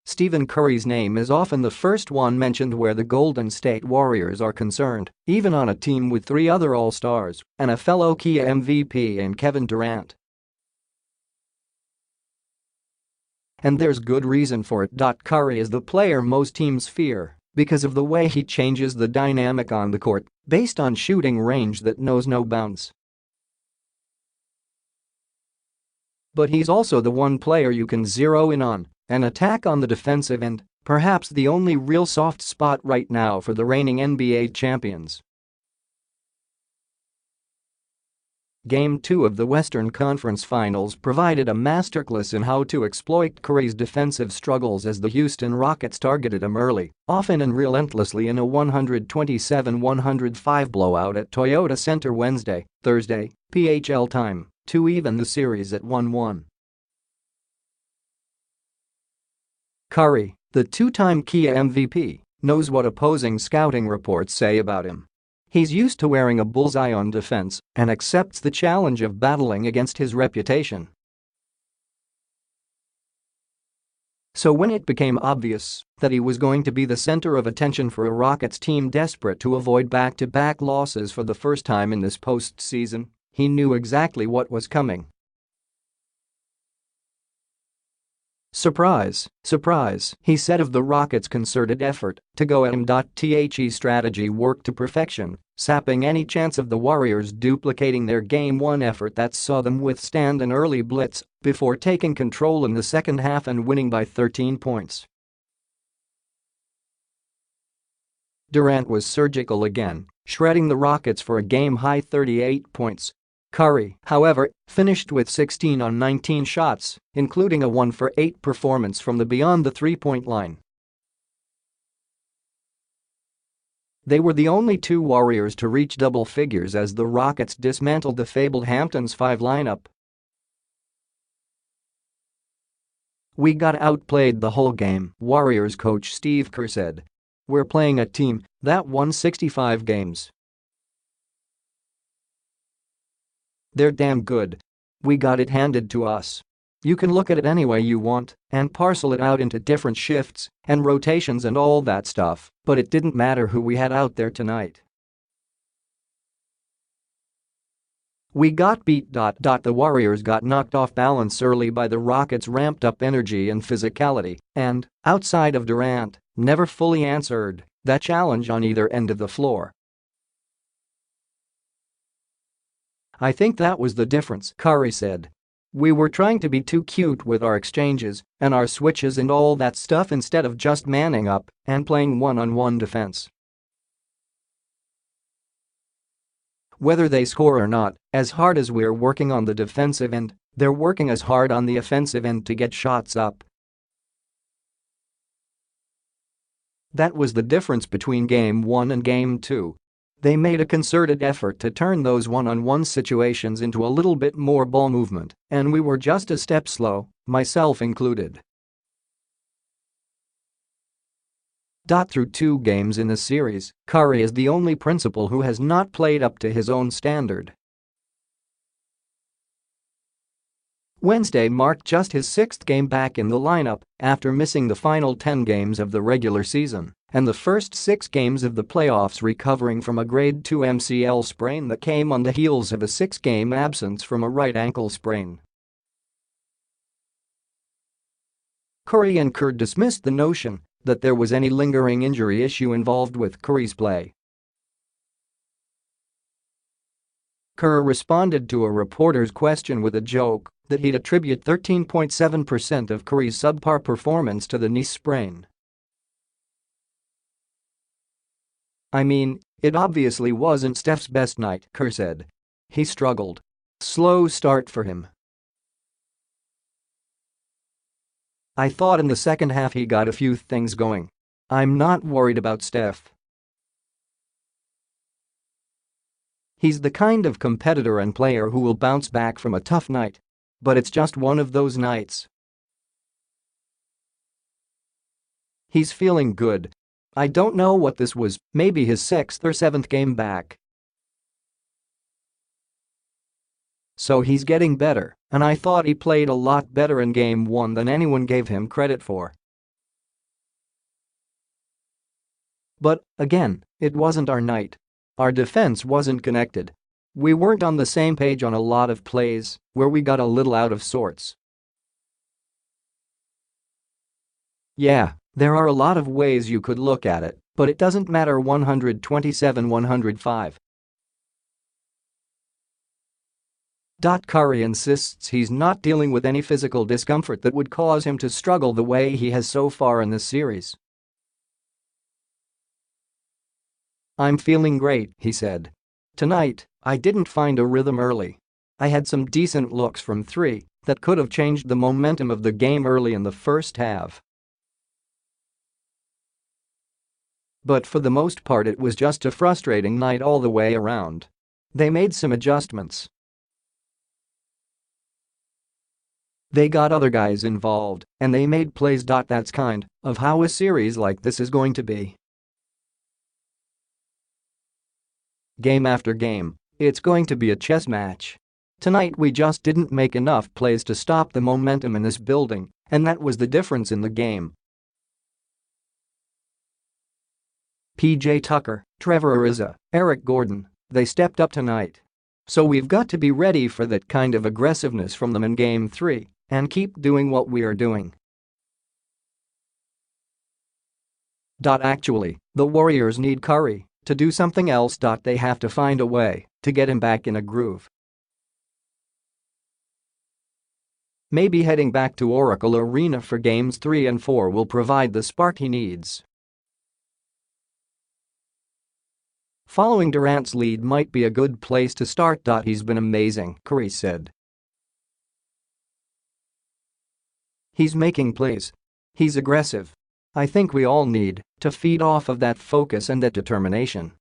Stephen Curry's name is often the first one mentioned where the Golden State Warriors are concerned, even on a team with 3 other All-Stars and a fellow Kia MVP in Kevin Durant. And there's good reason for it. Curry is the player most teams fear because of the way he changes the dynamic on the court based on shooting range that knows no bounds. But he's also the one player you can zero in on and attack on the defensive end, perhaps the only real soft spot right now for the reigning NBA champions. Game 2 of the Western Conference Finals provided a masterclass in how to exploit Curry's defensive struggles as the Houston Rockets targeted him early, often and relentlessly in a 127-105 blowout at Toyota Center Wednesday, Thursday, PHL time, to even the series at 1-1. Curry, the 2-time Kia MVP, knows what opposing scouting reports say about him. He's used to wearing a bullseye on defense and accepts the challenge of battling against his reputation. So when it became obvious that he was going to be the center of attention for a Rockets team desperate to avoid back-to-back losses for the first time in this postseason, he knew exactly what was coming. "Surprise, surprise," he said of the Rockets' concerted effort to go at him. The strategy worked to perfection, sapping any chance of the Warriors duplicating their Game 1 effort that saw them withstand an early blitz before taking control in the second half and winning by 13 points. Durant was surgical again, shredding the Rockets for a game-high 38 points. Curry, however, finished with 16 on 19 shots, including a 1-for-8 performance from the beyond the three-point line. They were the only 2 Warriors to reach double figures as the Rockets dismantled the fabled Hamptons 5 lineup. "We got outplayed the whole game," Warriors coach Steve Kerr said. "We're playing a team that won 65 games. They're damn good. We got it handed to us. You can look at it any way you want and parcel it out into different shifts and rotations and all that stuff, but it didn't matter who we had out there tonight. We got beat. The Warriors got knocked off balance early by the Rockets' ramped-up energy and physicality and, outside of Durant, never fully answered that challenge on either end of the floor. I think that was the difference," Curry said. "We were trying to be too cute with our exchanges and our switches and all that stuff instead of just manning up and playing one-on-one defense. Whether they score or not, as hard as we're working on the defensive end, they're working as hard on the offensive end to get shots up. That was the difference between Game 1 and Game 2. They made a concerted effort to turn those one-on-one situations into a little bit more ball movement, and we were just a step slow, myself included." Through 2 games in the series, Curry is the only principal who has not played up to his own standard. Wednesday marked just his 6th game back in the lineup after missing the final 10 games of the regular season and the first 6 games of the playoffs, recovering from a grade 2 MCL sprain that came on the heels of a 6-game absence from a right ankle sprain. Curry and Kerr dismissed the notion that there was any lingering injury issue involved with Curry's play. Kerr responded to a reporter's question with a joke that he'd attribute 13.7% of Curry's subpar performance to the knee sprain. "I mean, it obviously wasn't Steph's best night," Kerr said. "He struggled. Slow start for him. I thought in the second half he got a few things going. I'm not worried about Steph. He's the kind of competitor and player who will bounce back from a tough night. But it's just one of those nights. He's feeling good. I don't know what this was, maybe his 6th or 7th game back. So he's getting better, and I thought he played a lot better in Game 1 than anyone gave him credit for. But, again, it wasn't our night. Our defense wasn't connected. We weren't on the same page on a lot of plays where we got a little out of sorts. Yeah, there are a lot of ways you could look at it, but it doesn't matter. 127-105. Curry insists he's not dealing with any physical discomfort that would cause him to struggle the way he has so far in this series. "I'm feeling great," he said. "Tonight, I didn't find a rhythm early. I had some decent looks from three that could have changed the momentum of the game early in the first half. But for the most part it was just a frustrating night all the way around. They made some adjustments. They got other guys involved, and they made plays. That's kind of how a series like this is going to be. Game after game, it's going to be a chess match. Tonight we just didn't make enough plays to stop the momentum in this building, and that was the difference in the game." PJ Tucker, Trevor Ariza, Eric Gordon, they stepped up tonight. So we've got to be ready for that kind of aggressiveness from them in Game 3 and keep doing what we are doing. Actually, the Warriors need Curry to do something else. They have to find a way to get him back in a groove. Maybe heading back to Oracle Arena for Games 3 and 4 will provide the spark he needs. Following Durant's lead might be a good place to start. He's been amazing, Curry said. He's making plays. He's aggressive. I think we all need to feed off of that focus and that determination.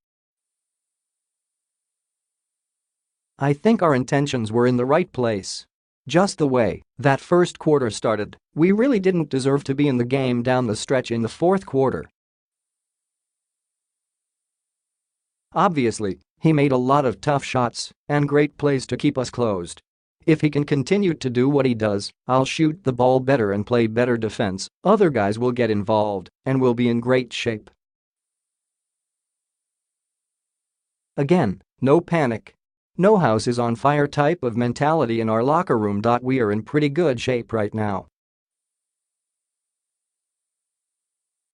I think our intentions were in the right place. Just the way that first quarter started, we really didn't deserve to be in the game down the stretch in the fourth quarter. Obviously, he made a lot of tough shots and great plays to keep us closed. If he can continue to do what he does, I'll shoot the ball better and play better defense, other guys will get involved, and we'll be in great shape. Again, no panic. No house is on fire type of mentality in our locker room. We are in pretty good shape right now.